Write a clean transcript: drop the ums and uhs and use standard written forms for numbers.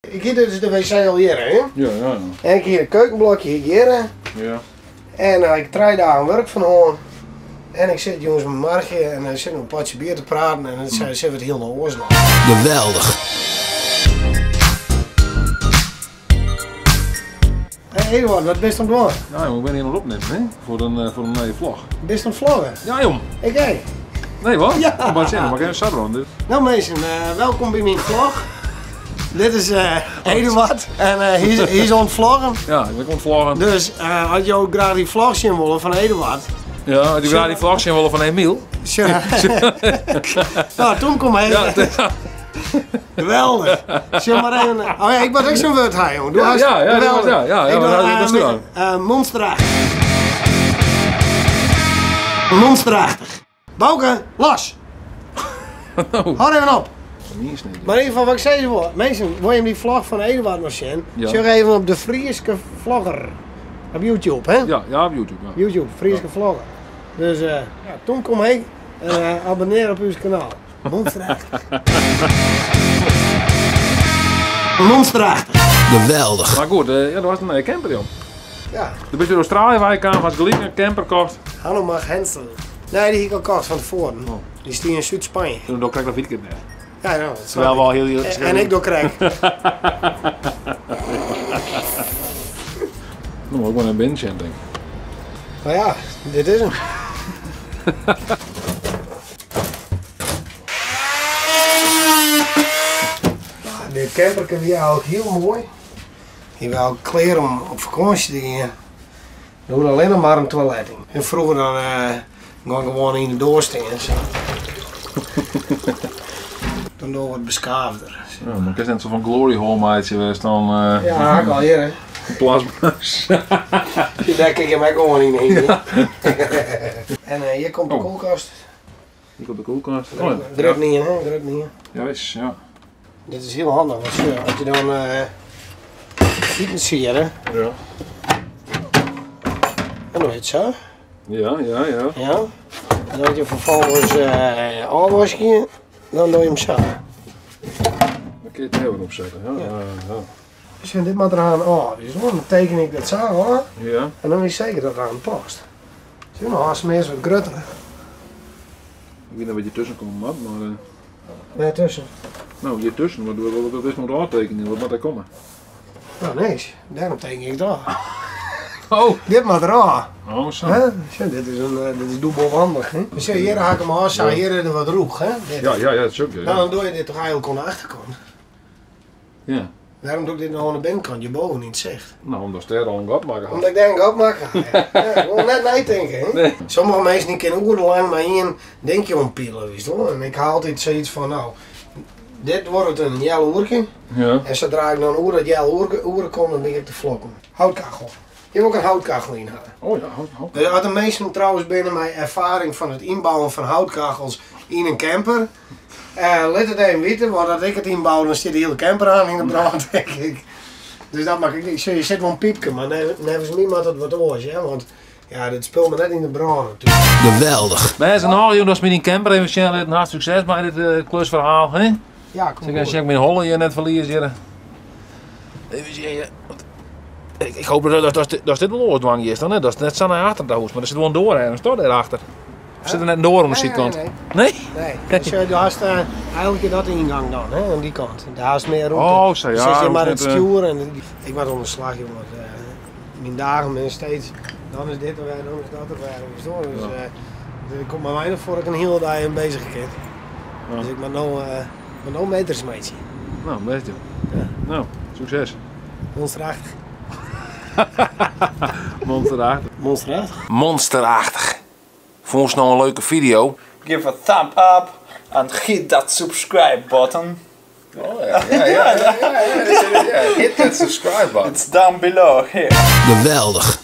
Ik heb dus de wc al hier, hè? Ja. En ik hier een keukenblokje hier. Ja. En ik 3 dagen werk van hoor. En ik zit jongens met Margje en dan zitten we een potje bier te praten en dan zijn we het heel naar oors. Geweldig. Hé Eduard, wat ben je aan het doen? Ja, jongen, ik ben hier nog opnemen, hè? Voor een nieuwe vlog. Ben je aan het vloggen? Ja, jong. Ik Nee, wat? Ja. Oh, maar zin, maar geen sarron. Dus. Nou mensen, welkom bij mijn vlog. Dit is Eduard en hij is aan het vloggen. Ja, ik ben ontvloggen. Dus als je ook graag die vlog zien willen van Eduard. Ja, die waren die vlog zien willen van Emiel. Nou, toen kom hij. Ja, Geweldig. Zeg maar even. Oh ja, ik ben ook zo'n woord haar, jongen. ja, wat is dan? Monsterachtig. Monsterachtig. Bouke, los. Hou even op. Maar in ieder geval, wat ik zei, mensen, wil je die vlog van Eduard nog zien? Ja. Zeg even op de Frieske Vlogger. Op YouTube, hè? Ja, op YouTube. Ja. YouTube, Frieske Vlogger. Dus ja, toen kom ik en abonneer op uw kanaal. Monsterachtig. Monsterachtig. Geweldig. Maar goed, ja, dat was een camper, joh. Ja. Toen ben je in Australië waar je kwam, was gelijk een camper kocht. Hallo mag Hensel. Nee, die heb ik al kocht van tevoren. Oh. Die is die in Zuid-Spanje. Toen krijg ik dat video net. Ja, nou, dat Terwijl wel heel en ik door krijg. Nou, ook wel een bench, denk ik. Maar ja, dit is hem. De camper kan weer ook heel mooi. Je wil ook kleren om op vakantie te gaan. Je hoeft alleen nog maar een toilet in. En vroeger dan ging ik gewoon in de doorsteen. Dan door wat beschaafder. Ja, maar ik is net zo van Glory Hole maatje geweest dan. Ja, haak al hier hè. Plasma's. Daar kijk je mij gewoon in heen. En hier komt de koelkast. Hier komt de koelkast. Druk niet in, hè? Druk niet in. Ja, is, ja. Dit is heel handig, want als je dan eten zie je, hè? Ja. En dan het zo. Ja. Ja. En als je vervolgens afwasje, dan doe je hem zo. Dan kun je het heel erop zetten. Ja. Dus je dit maar eraan dus dan teken ik dat zo hoor. Ja. En dan is zeker dat het aan past. Zie je nog, als meer wat grutteren. Ik weet niet wat je tussen komt, maar. Nee, tussen. Nou, hier tussen, maar dat is nog aantekenen, wat moet er komen? Nou nee, daarom teken ik dat. Oh! Dit maar eraan. Oh, zo. Dit is dubbelwandig, hè? Dus hier haak ik hem af, zo, hier is er wat roeg, hè? Dit. Ja, dat is ook. Ja. Nou, dan doe je dit toch eigenlijk aan de achterkant. Ja. Waarom doe ik dit nou aan de binnenkant, je boven niet zicht? Nou, omdat sterren al een gat maken. Omdat ik denk ook maken. Ja, gewoon net nadenken, hè? Nee. Sommige mensen die kunnen oerenlang maar in denk je ompielen, wist je. En ik haal altijd zoiets van, nou, dit wordt een jelle oerke. Ja. En zodra ik dan oer dat jelle oeren komt, dan ben ik te vlokken. Houtkachel. Je hebt ook een houtkachel in haar. Oh ja, hout. Dus wat de meesten trouwens binnen mijn ervaring van het inbouwen van houtkachels in een camper. Let het even weten, want als ik het inbouw, dan zit de hele camper aan in de brand, denk ik. Dus dat mag ik niet. Je zet wel een piepje, maar nevens niemand het wat oors, hè? Want ja, dit speelt me net in de brand natuurlijk. Geweldig. Wij zijn al, dat is met die camper even snel een hard succes bij dit klusverhaal, hè? Ja, kom Zeg, als je met Holland hier net verliest, hier. Even zien. Ik hoop dat dit wel oordwang is dan, hè? Dat is net zo naar achter de hoes, maar er zit wel een door ergens, toch, daarachter? Of zit er net een door aan de zijkant? Nee. Nee? Dus je had eigenlijk dat ingang dan, hè, aan die kant. Daar is meer route. Oh, zo ja. Dus als je maar het net, sturen en ik was onder slag, jongen. Mijn dagen ben steeds, dan is dit er weer, dan is dat er weer. Dus ik kom bij mij nog voor dat ik een hele dag in bezig heb. Ja. Dus ik ben nou metersmeidje. Nou, best joh. Ja. Nou, succes. Monsterachtig. Monsterachtig. Monsterachtig. Monsterachtig. Vond ons nou een leuke video? Give a thumb up and hit that subscribe button. Oh ja. Hit that subscribe button. It's down below here. Geweldig.